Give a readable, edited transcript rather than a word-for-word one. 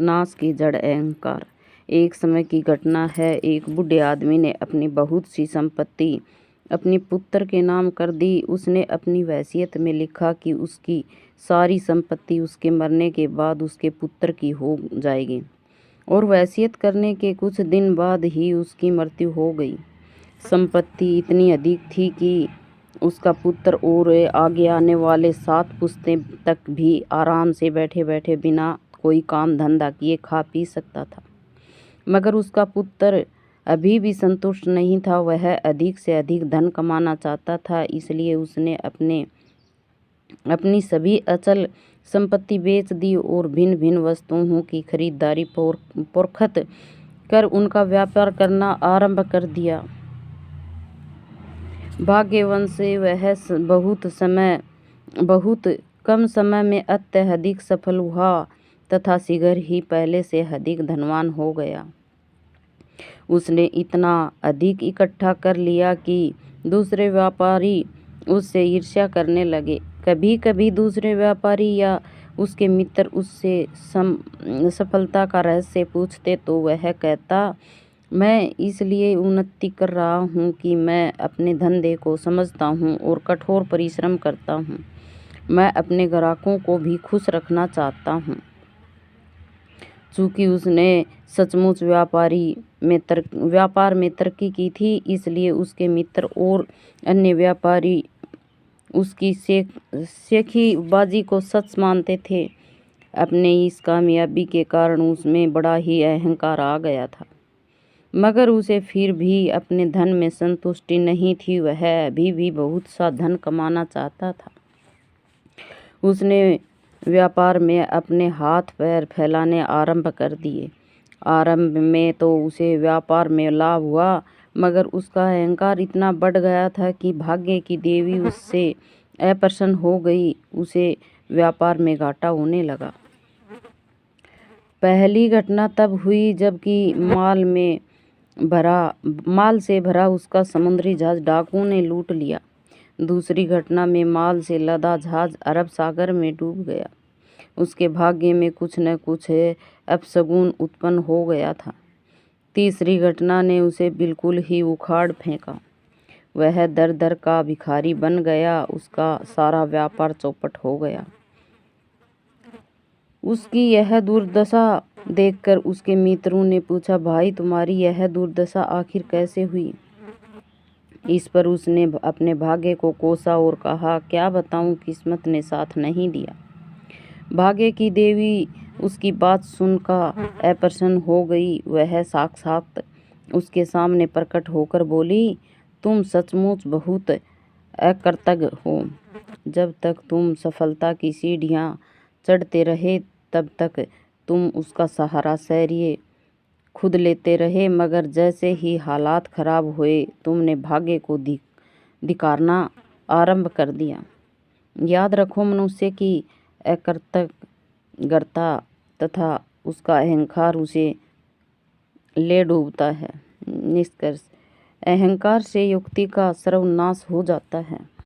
नाश की जड़ अहंकार। एक समय की घटना है। एक बूढ़े आदमी ने अपनी बहुत सी संपत्ति अपने पुत्र के नाम कर दी। उसने अपनी वसीयत में लिखा कि उसकी सारी संपत्ति उसके मरने के बाद उसके पुत्र की हो जाएगी, और वसीयत करने के कुछ दिन बाद ही उसकी मृत्यु हो गई। संपत्ति इतनी अधिक थी कि उसका पुत्र और आगे आने वाले 7 पुश्तें तक भी आराम से बैठे बैठे बिना कोई काम धंधा किए खा पी सकता था। मगर उसका पुत्र अभी भी संतुष्ट नहीं था। वह अधिक से अधिक धन कमाना चाहता था। इसलिए उसने अपनी सभी अचल संपत्ति बेच दी और भिन्न भिन्न वस्तुओं की खरीदारी फरोख्त कर उनका व्यापार करना आरंभ कर दिया। भाग्यवश से वह बहुत कम समय में अत्यधिक सफल हुआ तथा शीघ्र ही पहले से अधिक धनवान हो गया। उसने इतना अधिक इकट्ठा कर लिया कि दूसरे व्यापारी उससे ईर्ष्या करने लगे। कभी कभी दूसरे व्यापारी या उसके मित्र उससे सफलता का रहस्य पूछते तो वह कहता, मैं इसलिए उन्नति कर रहा हूँ कि मैं अपने धंधे को समझता हूँ और कठोर परिश्रम करता हूँ। मैं अपने ग्राहकों को भी खुश रखना चाहता हूँ। चूँकि उसने सचमुच व्यापार में तरक्की की थी, इसलिए उसके मित्र और अन्य व्यापारी उसकी शेखीबाजी को सच मानते थे। अपने इस कामयाबी के कारण उसमें बड़ा ही अहंकार आ गया था। मगर उसे फिर भी अपने धन में संतुष्टि नहीं थी। वह अभी भी बहुत सा धन कमाना चाहता था। उसने व्यापार में अपने हाथ पैर फैलाने आरंभ कर दिए। आरंभ में तो उसे व्यापार में लाभ हुआ, मगर उसका अहंकार इतना बढ़ गया था कि भाग्य की देवी उससे अप्रसन्न हो गई। उसे व्यापार में घाटा होने लगा। पहली घटना तब हुई जबकि माल से भरा उसका समुद्री जहाज डाकुओं ने लूट लिया। दूसरी घटना में माल से लदा जहाज अरब सागर में डूब गया। उसके भाग्य में कुछ न कुछ अपशगुन उत्पन्न हो गया था। तीसरी घटना ने उसे बिल्कुल ही उखाड़ फेंका। वह दर दर का भिखारी बन गया। उसका सारा व्यापार चौपट हो गया। उसकी यह दुर्दशा देखकर उसके मित्रों ने पूछा, भाई तुम्हारी यह दुर्दशा आखिर कैसे हुई? इस पर उसने अपने भाग्य को कोसा और कहा, क्या बताऊं, किस्मत ने साथ नहीं दिया। भाग्य की देवी उसकी बात सुनकर अप्रसन्न हो गई। वह साक्षात उसके सामने प्रकट होकर बोली, तुम सचमुच बहुत अकृतज्ञ हो। जब तक तुम सफलता की सीढ़ियां चढ़ते रहे तब तक तुम उसका सहारा सैरिए खुद लेते रहे, मगर जैसे ही हालात खराब हुए तुमने भाग्य को धिक्कारना आरंभ कर दिया। याद रखो, मनुष्य की अकृतज्ञता तथा उसका अहंकार उसे ले डूबता है। निष्कर्ष, अहंकार से युक्ति का सर्वनाश हो जाता है।